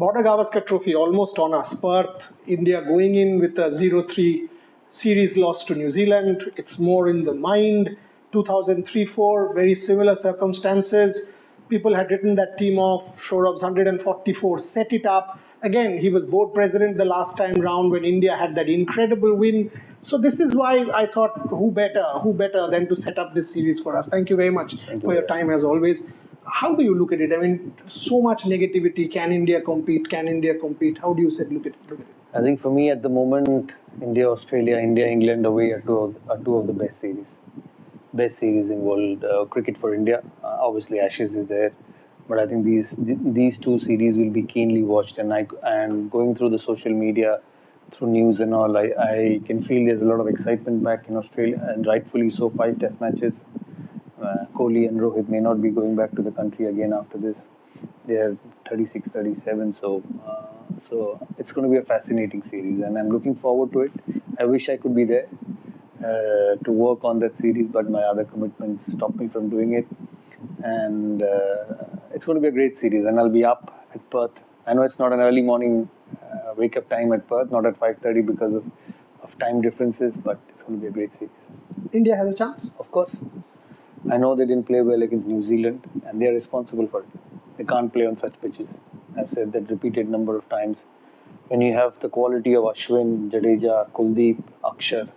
Border Gavaskar Trophy almost on us. Perth, India going in with a 0-3 series loss to New Zealand. It's more in the mind. 2003-04, very similar circumstances. People had written that team off. Sourav's 144 set it up. Again, he was board president the last time round when India had that incredible win. So this is why I thought, who better than to set up this series for us. Thank you very much for your time as always. How do you look at it? I mean, so much negativity. Can India compete? Can India compete? How do you look at it? I think for me at the moment, India, Australia, India, England away are two of the best series. Best series in world cricket for India. Obviously, Ashes is there, but I think these two series will be keenly watched. And going through the social media, through news and all, I can feel there's a lot of excitement back in Australia, and rightfully so. 5 Test matches. Kohli and Rohit may not be going back to the country again after this. They are 36, 37, so it's going to be a fascinating series, and I'm looking forward to it. I wish I could be there to work on that series, but my other commitments stop me from doing it. And it's going to be a great series, and I'll be up at Perth. I know it's not an early morning wake-up time at Perth, not at 5:30 because of time differences, but it's going to be a great series. India has a chance? Of course. I know they didn't play well against New Zealand, and they are responsible for it. They can't play on such pitches. I've said that repeated number of times. When you have the quality of Ashwin, Jadeja, Kuldeep, Akshar,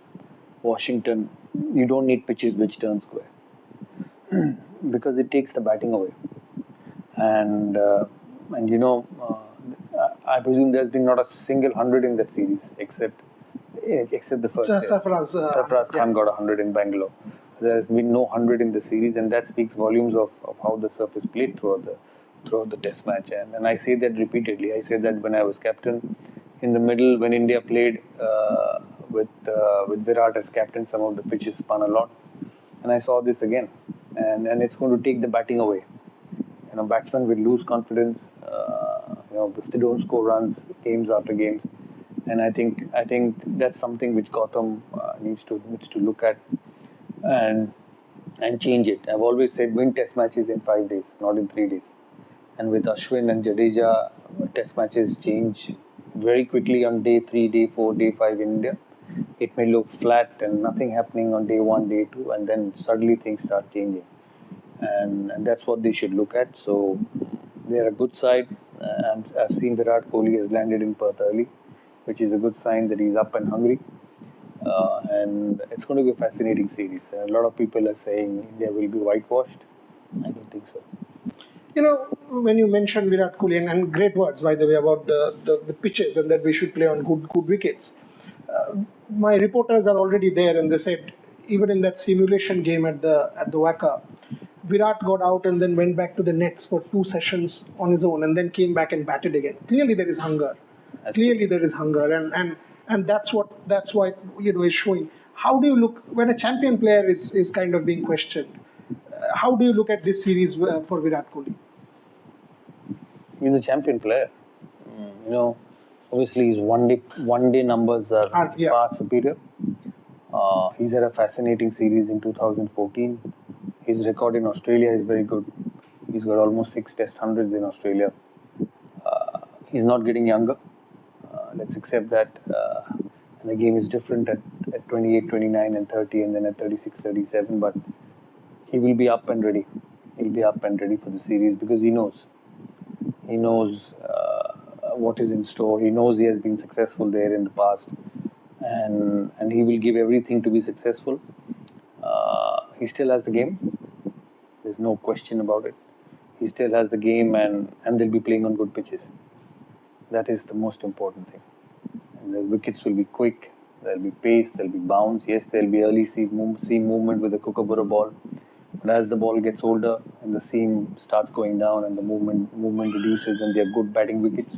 Washington, you don't need pitches which turn square because it takes the batting away. And you know, I presume there's been not a single 100 in that series except the first test. Sarfaraz Khan got 100 in Bangalore. There has been no 100 in the series, and that speaks volumes of how the surface played throughout the test match. And I say that repeatedly. I say that when I was captain, in the middle when India played with Virat as captain, some of the pitches spun a lot, and I saw this again. And it's going to take the batting away. You know, batsmen will lose confidence. You know, if they don't score runs, games after games, and I think that's something which Gautam needs to look at. And change it. I've always said win test matches in 5 days, not in 3 days. And with Ashwin and Jadeja, test matches change very quickly on day 3, day 4, day 5 in India. It may look flat and nothing happening on day 1, day 2, and then suddenly things start changing. And that's what they should look at. So they're a good side. And I've seen Virat Kohli has landed in Perth early, which is a good sign that he's up and hungry. And it's going to be a fascinating series. A lot of people are saying India will be whitewashed. I don't think so. You know, when you mentioned Virat Kohli, and great words, by the way, about the pitches and that we should play on good wickets. My reporters are already there, and they said even in that simulation game at the WACA, Virat got out and then went back to the nets for 2 sessions on his own, and then came back and batted again. Clearly, there is hunger. And that's why is showing. How do you look when a champion player is kind of being questioned? How do you look at this series for Virat Kohli? He's a champion player. You know, obviously his one day numbers are far superior. He's had a fascinating series in 2014. His record in Australia is very good. He's got almost 6 Test hundreds in Australia. He's not getting younger. Let's accept that. And the game is different at 28, 29 and 30, and then at 36, 37. But he will be up and ready. He'll be up and ready for the series because he knows. He knows what is in store. He knows he has been successful there in the past. And he will give everything to be successful. He still has the game. There's no question about it. He still has the game, and they'll be playing on good pitches. That is the most important thing. And the wickets will be quick, there'll be pace, there'll be bounce. Yes, there'll be early seam movement with the kookaburra ball. But as the ball gets older and the seam starts going down and the movement reduces, and they're good batting wickets.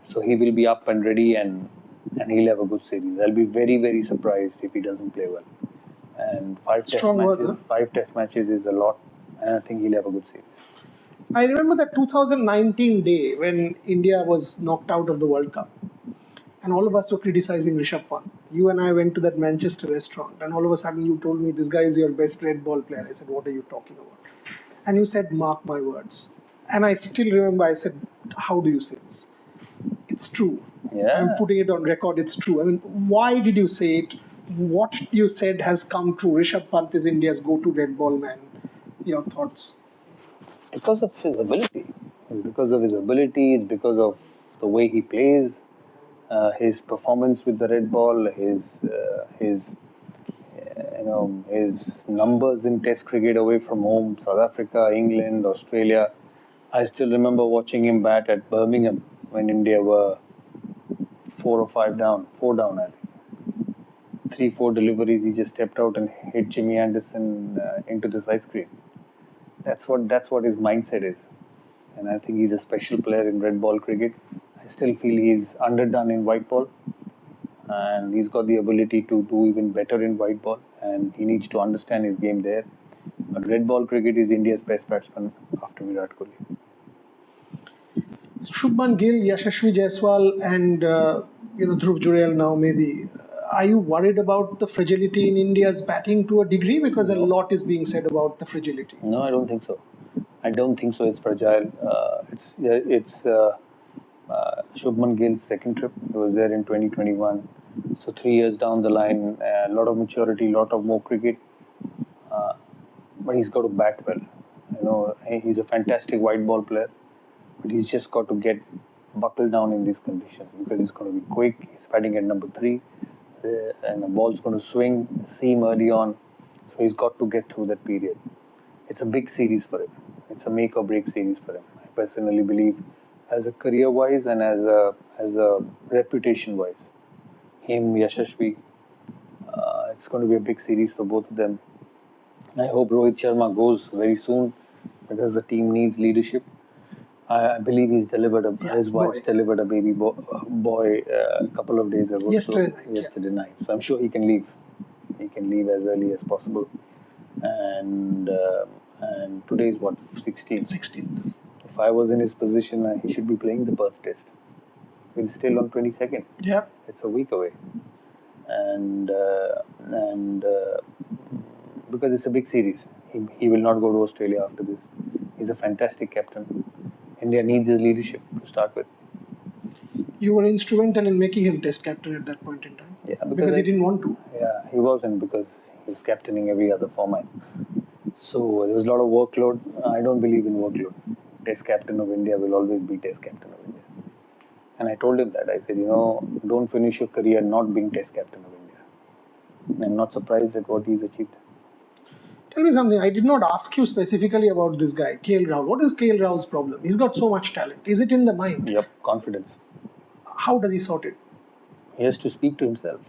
So he will be up and ready, and he'll have a good series. I'll be very, very surprised if he doesn't play well. And 5 test matches is a lot, and I think he'll have a good series. I remember that 2019 day when India was knocked out of the World Cup, and all of us were criticizing Rishabh Pant. You and I went to that Manchester restaurant, and all of a sudden you told me, this guy is your best red ball player. I said, what are you talking about? And you said, mark my words. And I still remember, I said, how do you say this? It's true. Yeah. I'm putting it on record. It's true. I mean, why did you say it? What you said has come true. Rishabh Pant is India's go-to red ball man. Your thoughts? It's because of his ability. It's because of his ability. It's because of the way he plays, his performance with the red ball, his numbers in Test cricket away from home, South Africa, England, Australia. I still remember watching him bat at Birmingham when India were 4 down, I think. 3-4 deliveries, he just stepped out and hit Jimmy Anderson into the side screen. That's what his mindset is, and I think he's a special player in red ball cricket. I still feel he's underdone in white ball, and he's got the ability to do even better in white ball, and he needs to understand his game there. But red ball cricket is India's best batsman after Virat Kohli. Shubman Gill, Yashasvi Jaiswal, and Dhruv Jurel now maybe. Are you worried about the fragility in India's batting to a degree? Because a lot is being said about the fragility. No, I don't think so. I don't think so. It's fragile. It's Shubman Gill's second trip. He was there in 2021. So 3 years down the line, a lot of maturity, a lot of more cricket. But he's got to bat well. He's a fantastic white ball player, but he's just got to get buckled down in these conditions because he's going to be quick. He's batting at number 3, and the ball's going to swing, seam early on. So he's got to get through that period. It's a big series for him. It's a make or break series for him. I personally believe, as a career-wise and as a reputation-wise, him, Yashasvi, it's going to be a big series for both of them. I hope Rohit Sharma goes very soon because the team needs leadership. I believe he's delivered his wife's delivered a baby boy a couple of days ago. Yesterday night. So I'm sure he can leave. He can leave as early as possible. And today's what, 16th? 16th. If I was in his position, he should be playing the Perth Test. We're still on 22nd. Yeah. It's a week away. And because it's a big series, he will not go to Australia after this. He's a fantastic captain. India needs his leadership to start with. You were instrumental in making him Test captain at that point in time. Yeah, because he didn't want to. Yeah, he wasn't, because he was captaining every other format. So there was a lot of workload. I don't believe in workload. Test captain of India will always be Test captain of India. And I told him that. I said, don't finish your career not being Test captain of India. I'm not surprised at what he's achieved. Tell me something. I did not ask you specifically about this guy, KL Rahul. What is KL Rahul's problem? He's got so much talent. Is it in the mind? Yep, confidence. How does he sort it? He has to speak to himself.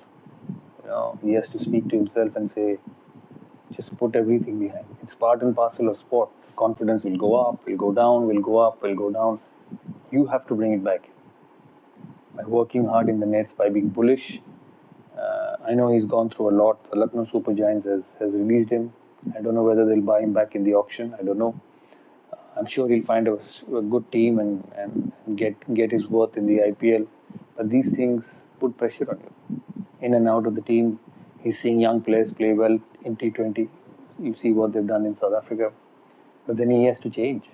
He has to speak to himself and say, just put everything behind. It's part and parcel of sport. Confidence will go up, will go down, will go up, will go down. You have to bring it back. By working hard in the nets, by being bullish. I know he's gone through a lot. The Lucknow Super Giants has released him. I don't know whether they'll buy him back in the auction. I don't know. I'm sure he'll find a good team and get his worth in the IPL. But these things put pressure on you. In and out of the team, he's seeing young players play well in T20. You see what they've done in South Africa. But then he has to change.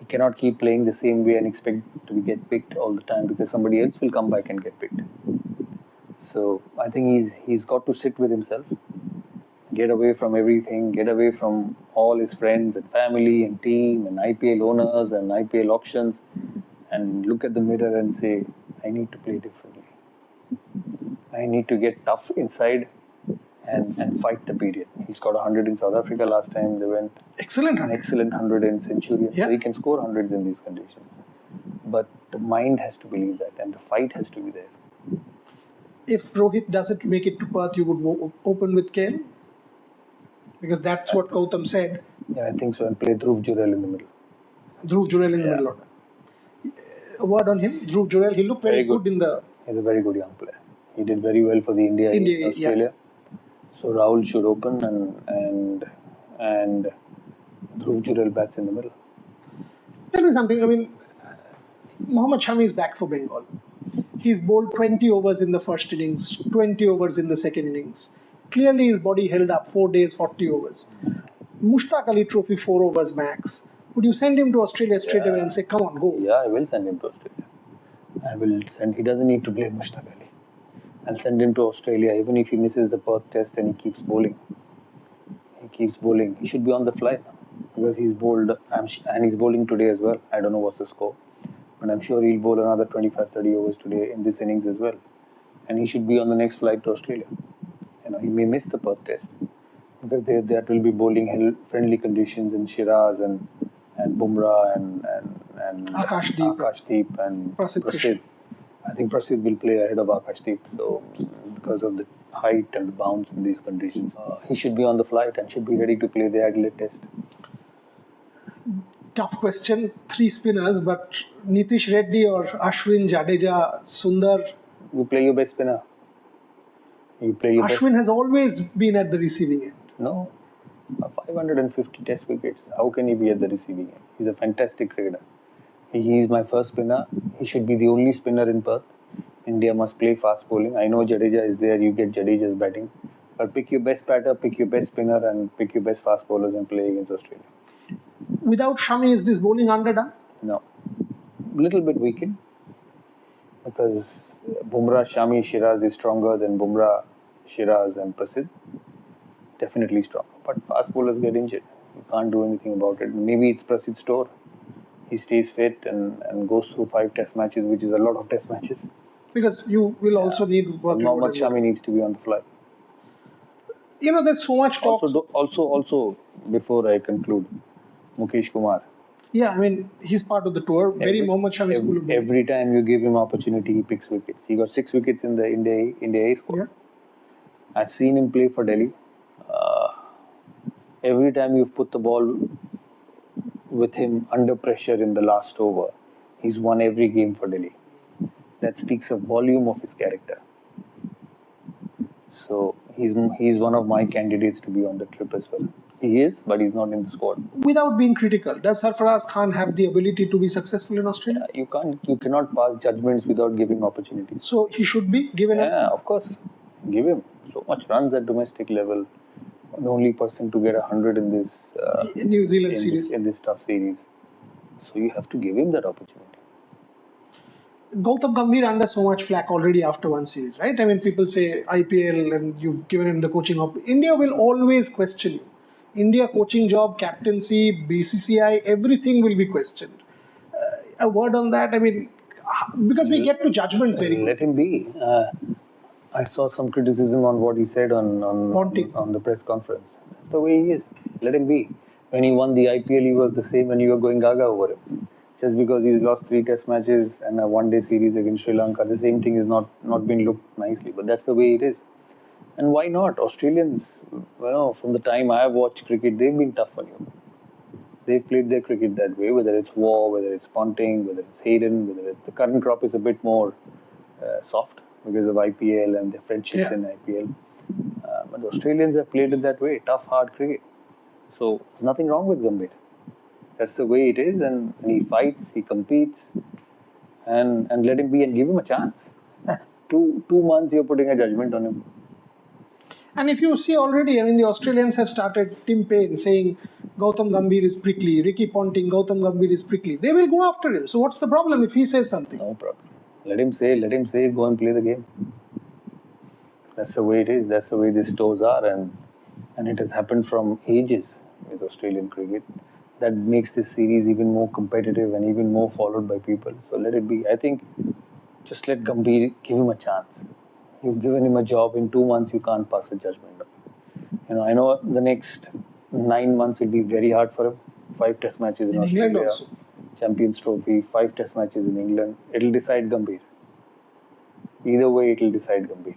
He cannot keep playing the same way and expect to get picked all the time, because somebody else will come back and get picked. So I think he's got to sit with himself. Get away from everything, get away from all his friends and family and team and IPL owners and IPL auctions, and look at the mirror and say, I need to play differently. I need to get tough inside and fight the period. He's got 100 in South Africa last time. They went excellent 100 in Centurion. Yeah. So he can score hundreds in these conditions. But the mind has to believe that, and the fight has to be there. If Rohit doesn't make it to Perth, you would open with KL? Because that's what Gautam said. Yeah, I think so. And play Dhruv Jurel in the middle. Dhruv Jurel in the middle order. A word on him. Dhruv Jurel, he looked very good in the... He's a very good young player. He did very well for the India in Australia. Yeah. So Rahul should open and Dhruv Jurel bats in the middle. Tell me something. I mean, Mohammad Shami is back for Bengal. He's bowled 20 overs in the first innings, 20 overs in the second innings. Clearly his body held up 4 days, 40 overs. Mushtaq Ali Trophy, 4 overs max. Would you send him to Australia straight away and say, come on, go? Yeah, I will send him to Australia. I will send. He doesn't need to play Mushtaq Ali. I'll send him to Australia even if he misses the Perth test and he keeps bowling. He should be on the fly now because he's bowled and he's bowling today as well. I don't know what's the score, but I'm sure he'll bowl another 25-30 overs today in this innings as well. And he should be on the next flight to Australia. He may miss the Perth test because that will be bowling friendly conditions in Shiraz and Bumrah and Akashdeep and Prasidh. I think Prasidh will play ahead of Akashdeep. So because of the height and the bounce in these conditions, he should be on the flight and should be ready to play the Adelaide test. Tough question. 3 spinners, but Nitish Reddy or Ashwin, Jadeja, Sundar. You play your best spinner. Ashwin has always been at the receiving end. No. 550 test wickets. How can he be at the receiving end? He's a fantastic cricketer. He is my first spinner. He should be the only spinner in Perth. India must play fast bowling. I know Jadeja is there. You get Jadeja's batting. But pick your best batter, pick your best spinner and pick your best fast bowlers and play against Australia. Without Shami, is this bowling underdone? No. Little bit weakened. Because Bumrah, Shami, Shiraz is stronger than Bumrah, Shiraz and Prasidh. Definitely stronger. But fast bowlers get injured. You can't do anything about it. Maybe it's Prasidh's store. He stays fit and goes through 5 test matches, which is a lot of test matches. Because you will also need work. Mohammad Shami needs to be on the fly. There's so much talk. Also, before I conclude, Mukesh Kumar. Yeah, he's part of the tour. Mohammad Shami school. Every time you give him opportunity, he picks wickets. He got 6 wickets in the India A squad. Yeah. I've seen him play for Delhi. Every time you've put the ball with him under pressure in the last over, he's won every game for Delhi. That speaks a volume of his character. So he's one of my candidates to be on the trip as well. He is, but he's not in the squad. Without being critical, does Sarfaraz Khan have the ability to be successful in Australia? Yeah, you cannot pass judgments without giving opportunities. So he should be given. Yeah, of course, give him so much runs at domestic level. The only person to get 100 in this New Zealand series, in this tough series. So you have to give him that opportunity. Gautam Gambhir under so much flack already after one series, right? People say IPL and you've given him the coaching op. India will always question you. India coaching job, captaincy, BCCI, everything will be questioned. A word on that? Because we get to judgments very quickly. Let him be. I saw some criticism on what he said on the press conference. That's the way he is. Let him be. When he won the IPL, he was the same and you were going gaga over him. Just because he's lost 3 test matches and a one-day series against Sri Lanka, the same thing is not been looked nicely. But that's the way it is. And why not? Australians, from the time I have watched cricket, they've been tough on you. They've played their cricket that way, whether it's Waugh, whether it's Ponting, whether it's Hayden, whether it's the current crop is a bit more soft because of IPL and their friendships in IPL. But the Australians have played it that way, tough, hard cricket. So there's nothing wrong with Gambir. That's the way it is, and he fights, he competes, and let him be and give him a chance. 2 months you're putting a judgment on him. And if you see already, the Australians have started Tim Payne saying Gautam Gambhir is prickly, Ricky Ponting, Gautam Gambhir is prickly. They will go after him. So what's the problem if he says something? No problem. Let him say, go and play the game. That's the way it is. That's the way these tours are, and it has happened from ages with Australian cricket. That makes this series even more competitive and even more followed by people. So let it be. I think just let Gambir, give him a chance. You've given him a job. In 2 months, you can't pass a judgment. I know the next 9 months will be very hard for him. 5 test matches in Australia. England also. Champions Trophy, 5 test matches in England. It'll decide Gambir. Either way, it'll decide Gambir.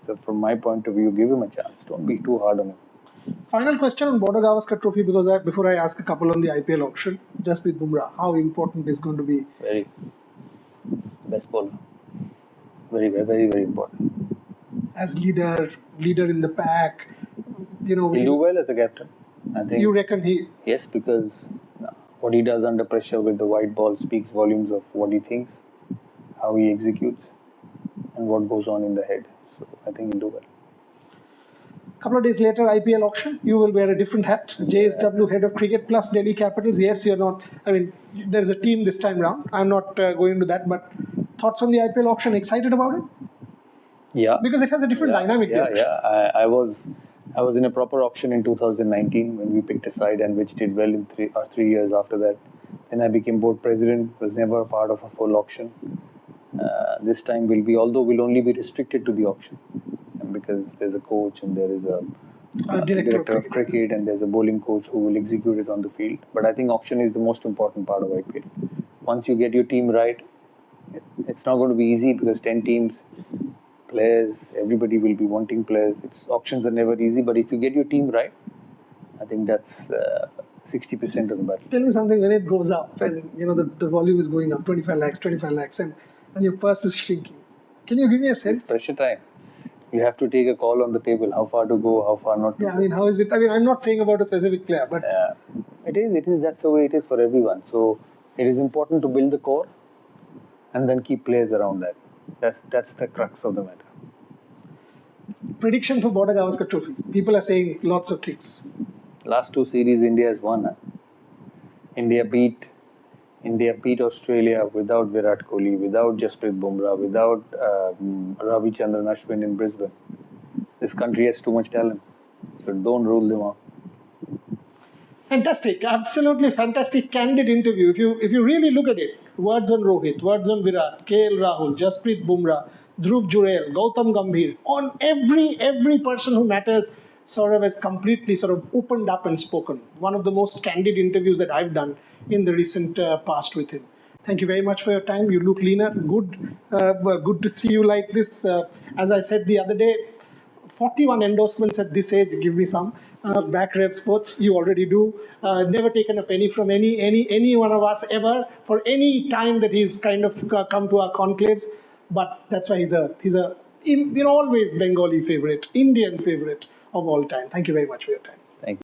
So from my point of view, give him a chance. Don't be too hard on him. Final question on Border Gavaskar Trophy, because before I ask a couple on the IPL auction, just with Bumrah, how important is going to be? Very. Best bowler. Very, very, very important. As leader in the pack, He'll do well as a captain. I think. You reckon he? Yes, because what he does under pressure with the white ball speaks volumes of what he thinks, how he executes, and what goes on in the head. So I think he'll do well. Couple of days later, IPL auction, you will wear a different hat. JSW head of cricket plus Delhi Capitals. Yes, you're not. There's a team this time round. I'm not going into that, but Thoughts on the IPL auction? Excited about it? Yeah. Because it has a different dynamic. Yeah. I was in a proper auction in 2019 when we picked a side, and which did well in 3 years after that. Then I became board president. Was never a part of a full auction. This time although we'll only be restricted to the auction, and because there's a coach and there is a director of cricket and there's a bowling coach who will execute it on the field. But I think auction is the most important part of IPL. Once you get your team right, it's not going to be easy because 10 teams, players, everybody will be wanting players. Auctions are never easy, but if you get your team right, I think that's 60% of the battle. Tell me something, when it goes up and the volume is going up 25 lakhs and your purse is shrinking. Can you give me a sense? It's pressure time. You have to take a call on the table, how far to go, how far not to go. I mean, how is it? I mean, I'm not saying about a specific player, but... It is, that's the way it is for everyone. So, it is important to build the core and then keep players around that. That's the crux of the matter. Prediction for Border Gavaskar Trophy. People are saying lots of things. Last 2 series, India has won. India beat Australia without Virat Kohli, without Jasprit Bumrah, without Ravichandran Ashwin in Brisbane. This country has too much talent, so don't rule them out. Fantastic, absolutely fantastic, candid interview. If you really look at it, words on Rohit, words on Virat, KL Rahul, Jasprit Bumrah, Dhruv Jurel, Gautam Gambhir, on every person who matters, Sourav has completely sort of opened up and spoken. One of the most candid interviews that I've done in the recent past with him. Thank you very much for your time. You look leaner. Good to see you like this. As I said the other day, 41 endorsements at this age. Give me some. Back RevSportz, you already do. Never taken a penny from any one of us ever for any time that he's kind of come to our conclaves. But that's why he's a always Bengali favorite, Indian favorite of all time. Thank you very much for your time.